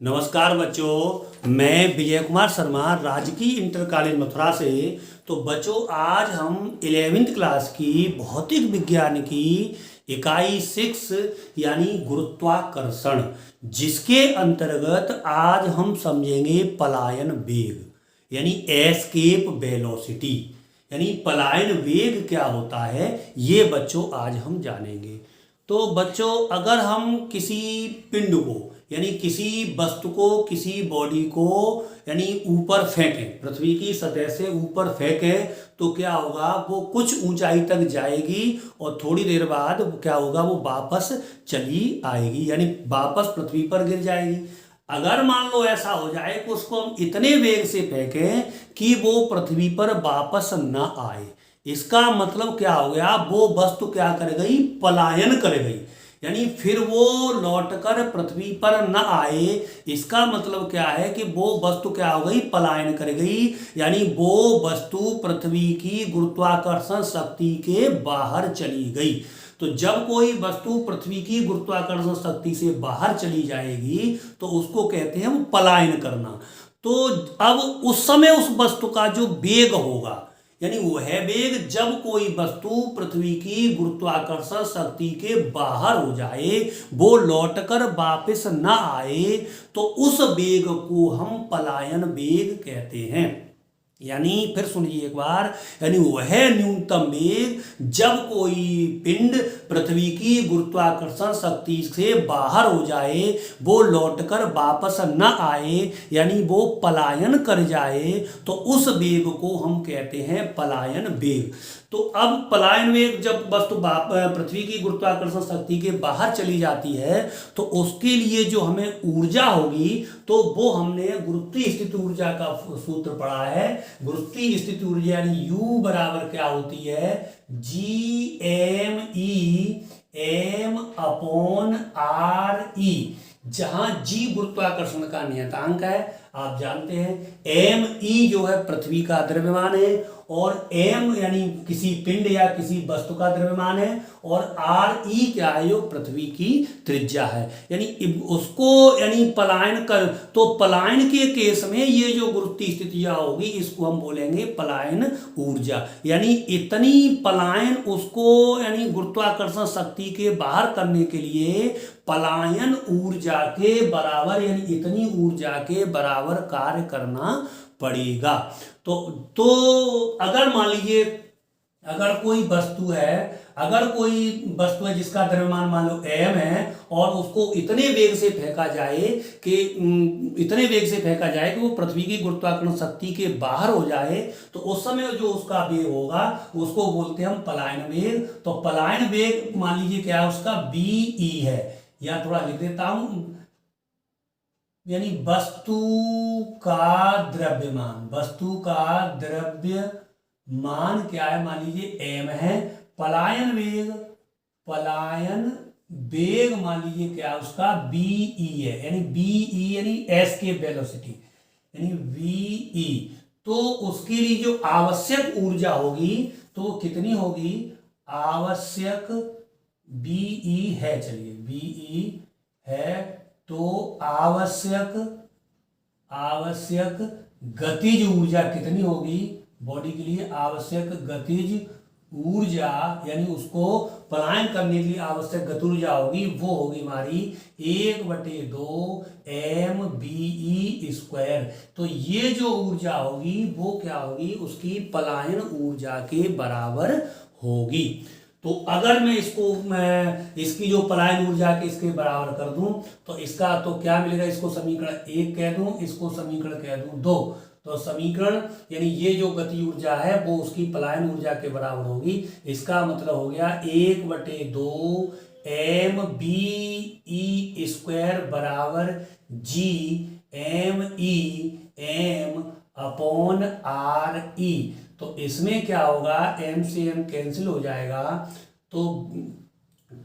नमस्कार बच्चों, मैं विजय कुमार शर्मा राजकीय इंटर कॉलेज मथुरा से। तो बच्चों, आज हम 11वीं क्लास की भौतिक विज्ञान की इकाई 6 यानी गुरुत्वाकर्षण, जिसके अंतर्गत आज हम समझेंगे पलायन वेग यानी एस्केप वेलोसिटी। यानी पलायन वेग क्या होता है, ये बच्चों आज हम जानेंगे। तो बच्चों, अगर हम किसी पिंड को यानी किसी वस्तु को, किसी बॉडी को यानी ऊपर फेंकें, पृथ्वी की सतह से ऊपर फेंकें, तो क्या होगा, वो कुछ ऊंचाई तक जाएगी और थोड़ी देर बाद क्या होगा, वो वापस चली आएगी यानी वापस पृथ्वी पर गिर जाएगी। अगर मान लो ऐसा हो जाए कि उसको हम इतने वेग से फेंकें कि वो पृथ्वी पर वापस न आए, इसका मतलब क्या हो गया, वो वस्तु क्या कर गई, पलायन कर गई। यानी फिर वो लौटकर पृथ्वी पर न आए, इसका मतलब क्या है कि वो वस्तु क्या हो गई, पलायन कर गई। यानी वो वस्तु पृथ्वी की गुरुत्वाकर्षण शक्ति के बाहर चली गई। तो जब कोई वस्तु पृथ्वी की गुरुत्वाकर्षण शक्ति से बाहर चली जाएगी तो उसको कहते हैं वो पलायन करना। तो अब उस समय उस वस्तु का जो वेग होगा, यानी वह वेग जब कोई वस्तु पृथ्वी की गुरुत्वाकर्षण शक्ति के बाहर हो जाए, वो लौटकर वापस न आए, तो उस वेग को हम पलायन वेग कहते हैं। यानी फिर सुनिए एक बार, यानी वह न्यूनतम वेग जब कोई पिंड पृथ्वी की गुरुत्वाकर्षण शक्ति से बाहर हो जाए, वो लौटकर वापस न आए, यानी वो पलायन कर जाए, तो उस वेग को हम कहते हैं पलायन वेग। तो अब पलायन वेग जब वस्तु पृथ्वी की गुरुत्वाकर्षण शक्ति के बाहर चली जाती है, तो उसके लिए जो हमें ऊर्जा होगी, तो वो हमने गुरुत्वीय स्थिति ऊर्जा का सूत्र पढ़ा है। गुरुत्वीय स्थिति ऊर्जा यानी U बराबर क्या होती है, G_m_E_m/r_e, जहां G गुरुत्वाकर्षण का नियतांक है, आप जानते हैं। m_e जो है पृथ्वी का द्रव्यमान है, और m यानी किसी पिंड या किसी वस्तु का द्रव्यमान है, और r_e क्या है, जो पृथ्वी की त्रिज्या है। यानी उसको यानी पलायन कर, तो पलायन के केस में ये जो गुरुत्वीय स्थितियां होगी, इसको हम बोलेंगे पलायन ऊर्जा। यानी इतनी पलायन उसको यानी गुरुत्वाकर्षण शक्ति के बाहर करने के लिए पलायन ऊर्जा के बराबर, यानी इतनी ऊर्जा के बराबर कार्य करना पड़ेगा। तो अगर मान लीजिए, अगर कोई वस्तु है जिसका द्रव्यमान मान लो m है, और उसको इतने वेग से फेंका जाए कि वो पृथ्वी की गुरुत्वाकर्षण शक्ति के बाहर हो जाए, तो उस समय जो उसका वेग होगा उसको बोलते हैं हम पलायन वेग। तो पलायन वेग मान लीजिए क्या है, उसका ve है, या थोड़ा लिख देता हूं, यानी वस्तु का द्रव्यमान क्या है, मान लीजिए m है। पलायन वेग मान लीजिए क्या, उसका ve है, यानी ve यानी एस्केप वेलोसिटी, यानी ve। तो उसके लिए जो आवश्यक ऊर्जा होगी, तो वो कितनी होगी, आवश्यक ve है, चलिए ve है, तो आवश्यक गतिज ऊर्जा कितनी होगी, बॉडी के लिए आवश्यक गतिज ऊर्जा, यानी उसको पलायन करने के लिए आवश्यक गति ऊर्जा होगी, वो होगी हमारी 1/2 mve²। तो ये जो ऊर्जा होगी वो क्या होगी, उसकी पलायन ऊर्जा के बराबर होगी। तो अगर मैं इसकी जो पलायन ऊर्जा के इसके बराबर कर दूं, तो इसका तो क्या मिलेगा, इसको समीकरण 1 कह दूं, इसको समीकरण कह दूं 2। तो समीकरण यानी ये जो गति ऊर्जा है वो उसकी पलायन ऊर्जा के बराबर होगी। इसका मतलब हो गया 1/2 mve² बराबर G_m_e_m/r_e। तो इसमें क्या होगा, m से m कैंसिल हो जाएगा, तो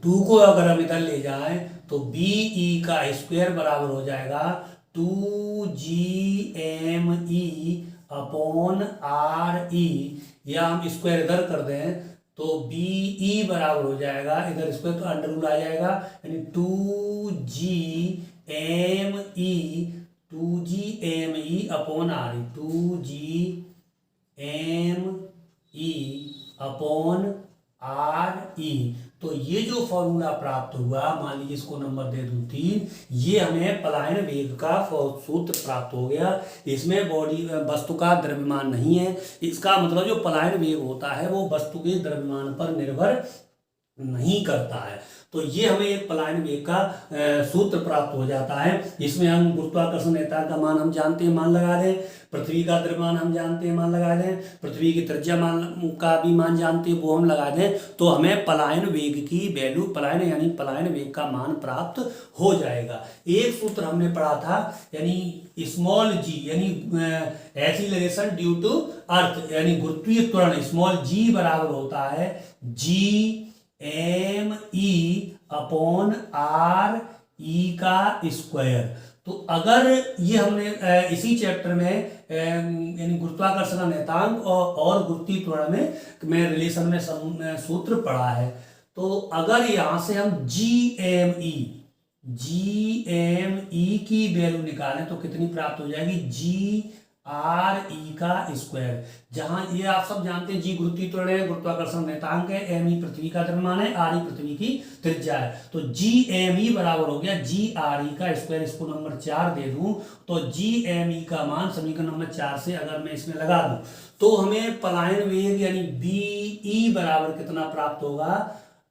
2 को अगर हम इधर ले जाएं तो be का स्क्वायर बराबर हो जाएगा 2G_m_e/r_e, या हम स्क्वायर इधर कर दें तो be बराबर हो जाएगा, इधर स्क्वायर तो अंडर रूट आ जाएगा, यानी 2G M E 2g upon R E, 2g upon R E. तो ये जो फॉर्मूला प्राप्त हुआ, मान लीजिए इसको नंबर दे दूं 3, ये हमें पलायन वेग का सूत्र प्राप्त हो गया। इसमें बॉडी वस्तु का द्रव्यमान नहीं है, इसका मतलब जो पलायन वेग होता है वो वस्तु के द्रव्यमान पर निर्भर नहीं करता है। तो ये हमें एक पलायन वेग का सूत्र प्राप्त हो जाता है। इसमें हम गुरुत्वाकर्षण नेतांक का मान हम जानते हैं, मान लगा दें, पृथ्वी का द्रव्यमान हम जानते हैं, मान लगा दें, पृथ्वी की त्रिज्या मान का भी मान जानते हैं, वो हम लगा दें, तो हमें पलायन वेग की वैल्यू, पलायन यानी पलायन वेग का मान प्राप्त हो जाएगा। एक सूत्र हमने पढ़ा था, यानी स्मॉल जी यानी एक्सीलरेशन ड्यू टू अर्थ, यानी गुरुत्वीय त्वरण स्मॉल जी बराबर होता है G M E upon R E का स्क्वायर। तो अगर ये हमने इसी चैप्टर में यानी गुरुत्वाकर्षण नियतांक और गुरुत्वीय त्वरण में रिलेशन में सूत्र पढ़ा है। तो अगर यहां से हम जी एम ई की वैल्यू निकालें तो कितनी प्राप्त हो जाएगी, जी आर ई का स्क्वायर। जहां ये आप सब जानते हैं जी गुरुत्वीय त्वरण है, गुरुत्वाकर्षण नियतांक है, एम ई पृथ्वी का द्रव्यमान है, आर ई पृथ्वी की त्रिज्या है। तो जी एम ई बराबर हो गया जी आर ई का स्क्वायर। इसको नंबर 4 दे दूं तो जी एम ई का मान समीकरण नंबर 4 से अगर मैं इसमें लगा दूं तो हमें पलायन वेग यानी बी ई बराबर कितना प्राप्त होगा,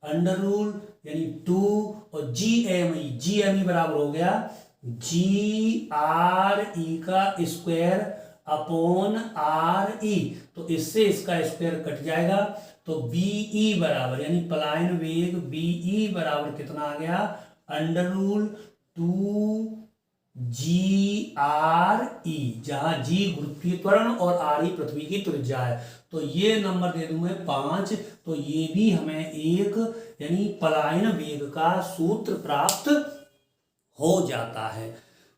अंडर रूट यानी 2 और जी एम ई बराबर हो गया जी आर ई का स्क्वायर अपॉन आर ई। तो इससे इसका स्क्वायर कट जाएगा, तो बीई बराबर यानी पलायन वेग बीई बराबर कितना आ गया, अंडर रूट 2 जी आर ई, जहां जी गुरुत्वीय त्वरण और आर ई पृथ्वी की त्रिज्या है। तो ये नंबर दे दूं मैं 5। तो ये भी हमें एक यानी पलायन वेग का सूत्र प्राप्त हो जाता है।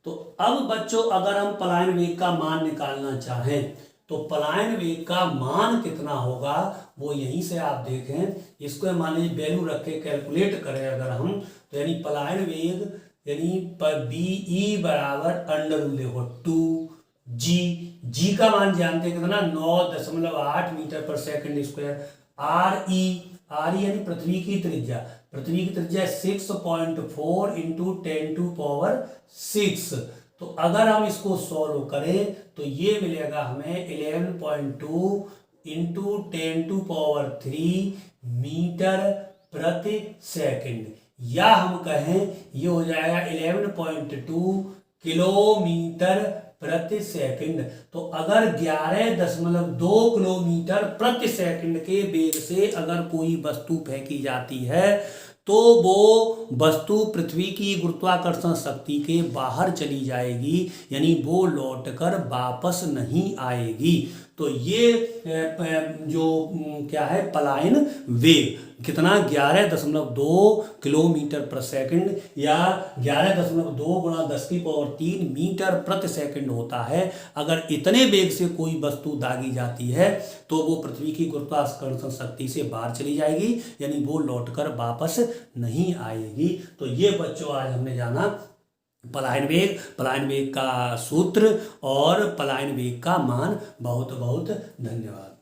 तो अब बच्चों अगर हम पलायन वेग का मान निकालना चाहें तो पलायन वेग का मान कितना होगा वो यहीं से आप देखें। इसको मान लीजिए वैल्यू रख के कैलकुलेट करें अगर हम, तो यानी पलायन वेग यानी बीई बराबर अंडर रूट देखो 2 जी का मान जानते हैं कितना 9.8 मीटर पर सेकंड स्क्वायर। आर ई यानी पृथ्वी की त्रिज्या 6.4 इंटू 10⁶। तो अगर हम इसको सॉल्व करें तो ये मिलेगा हमें 11.2 इंटू 10⁻³ मीटर प्रति सेकंड, या हम कहें ये हो जाएगा 11.2 किलोमीटर प्रति सेकंड। तो अगर 11.2 किलोमीटर प्रति सेकंड के वेग से अगर कोई वस्तु फेंकी जाती है तो वो वस्तु पृथ्वी की गुरुत्वाकर्षण शक्ति के बाहर चली जाएगी, यानी वो लौटकर वापस नहीं आएगी। तो ये जो क्या है पलायन वेग कितना 11.2 किलोमीटर प्रति सेकंड या 11.2 गुणा 10⁻³ मीटर प्रति सेकंड होता है। अगर इतने वेग से कोई वस्तु दागी जाती है तो वो पृथ्वी की गुरुत्वाकर्षण शक्ति से बाहर चली जाएगी, यानी वो लौटकर वापस नहीं आएगी। तो ये बच्चों आज हमने जाना पलायन वेग का सूत्र और पलायन वेग का मान। बहुत बहुत धन्यवाद।